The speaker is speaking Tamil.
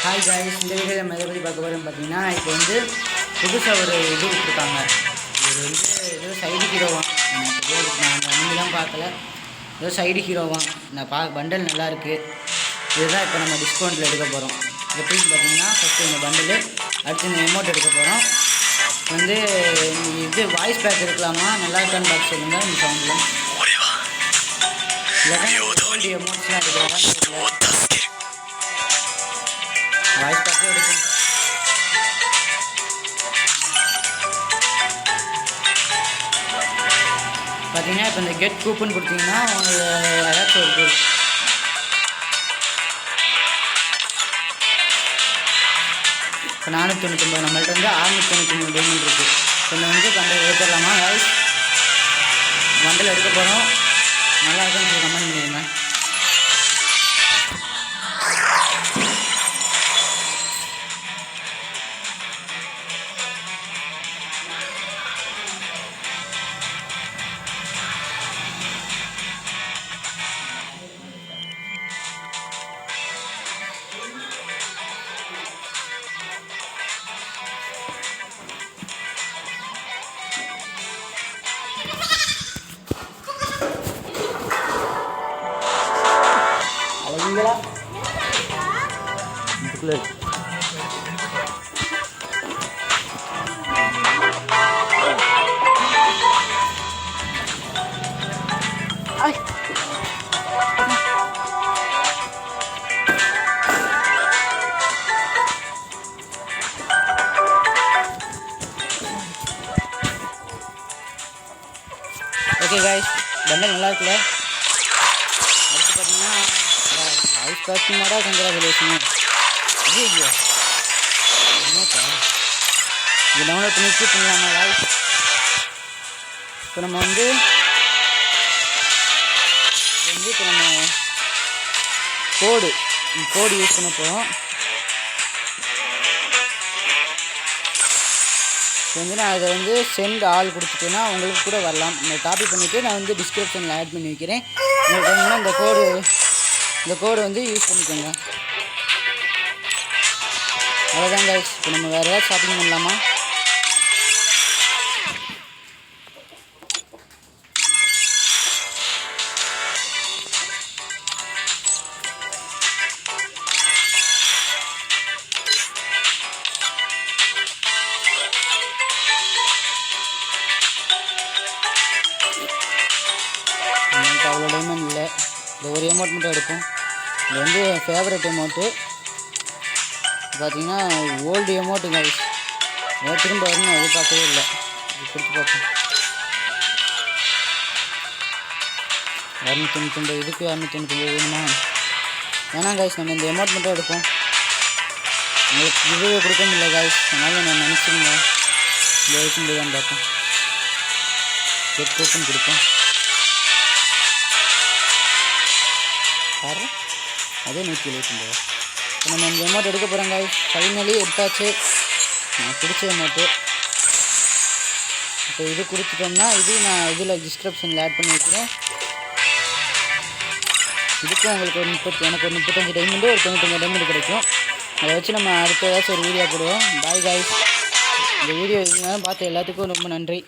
ஹாய் காய்ஸ், இந்த வீடியோ நம்ம எதை பற்றி பார்க்க போகிறோம் பார்த்தீங்கன்னா, இப்போ வந்து புதுசாக ஒரு இது விட்டுருக்காங்க. இது வந்து ஏதோ சைடு ஹீரோவான். நான் அன்றைக்கி தான் பார்க்கல. ஏதோ சைடு ஹீரோவான். பண்டல் நல்லாயிருக்கு. இதுதான் இப்போ நம்ம டிஸ்கவுண்ட்டில் எடுக்க போகிறோம். எப்படின்னு பார்த்தீங்கன்னா, ஃபஸ்ட்டு இந்த பண்டலு, அடுத்து இந்த எமௌண்ட் எடுக்க போகிறோம். வந்து இது வாய்ஸ் பேக் இருக்கலாமா, நல்லா இருக்கான்னு பார்த்து சொல்லுங்கள். இந்த சவுண்டில் இல்லைன்னா எமௌண்ட்ஸ்லாம் எடுக்கலாம். வாய்ஸ் பேக்கே எடுக்கும். பார்த்தீங்கன்னா இப்போ இந்த கெட் கூப்பன் கொடுத்தீங்கன்னா உங்களுக்கு ஏதாச்சும் ஒரு இப்போ 499 நம்மள்ட்ட வந்து 699 டைமண்ட் இருக்குது. இப்போ வந்து பண்டல் ஏற்றிடலாமா வாய்ஸ் பண்டல் எடுக்க போகிறோம். நல்லா இருக்குன்னு சொல்லி கமெண்ட் பண்ணிடுங்க. அழகுங்களா இதுக்குள்ள ஓகே காய்ஸ், பண்டல் நல்லா இருக்குல்ல. அடுத்து பார்த்தீங்கன்னா வாய்ஸ் பேக்கிங்கோட கங்க்ராச்சுலேஷன். ஐயோ என்னப்பா இது டவுன்லோட் பண்ணி வச்சு பண்ணலாமா வாய்ஸ். இப்போ நம்ம வந்து இப்போ நம்ம கோடு யூஸ் பண்ண போகிறோம். இப்போ வந்து நான் அதை வந்து சென்ட் ஆள் கொடுத்துட்டேன்னா உங்களுக்கு கூட வரலாம். நான் காப்பி பண்ணிவிட்டு நான் வந்து டிஸ்கிரிப்ஷனில் ஆட் பண்ணி வைக்கிறேன். உங்களுக்கு வேணும்னா இந்த கோடு வந்து யூஸ் பண்ணிக்கோங்க. அவ்வளோதான் கைஸ். இப்போ நம்ம வேறு ஏதாவது ஷாப்பிங் பண்ணலாமா? அவ்வளோ டைமண்ட் இல்லை. இந்த ஒரு அமௌண்ட் மட்டும் எடுப்போம். இது வந்து என் ஃபேவரட் அமௌண்ட்டு. பார்த்தீங்கன்னா ஓல்டு அமௌண்ட்டு கைஸ். திரும்ப வரணும் எதிர்பார்க்கவே இல்லை. இது கொடுத்து பார்ப்போம். 299 இதுக்கு 299 வேணுமா? வேணாம் கைஸ், நம்ம இந்த அமௌண்ட் மட்டும் எடுப்போம். உங்களுக்கு இதுவே கொடுக்க முடியல கைஸ், அதனால் நான் நினச்சிருங்க இந்த எடுக்க முடியாதான்னு பார்ப்போம். கெட் கூப்பன் கொடுப்போம். பாரு அதே 179. இப்போ நம்ம இந்த அமௌண்ட் எடுக்க போகிறோங்க. ஃபைனலி எடுத்தாச்சு. நான் பிடிச்ச அமௌண்ட்டு. இப்போ இது கொடுத்துட்டோம்னா இது நான் இதில் டிஸ்கிரிப்ஷனில் ஆட் பண்ணி வைக்கிறேன். இதுக்கும் உங்களுக்கு எனக்கு ஒரு 35 டைமண்டு ஒரு 95 டைமண்டு கிடைக்கும். அதை வச்சு நம்ம அடுத்த ஏதாச்சும் ஒரு வீடியோ போடுவோம். Bye guys. இந்த வீடியோ பார்த்த எல்லாத்துக்கும் ரொம்ப நன்றி.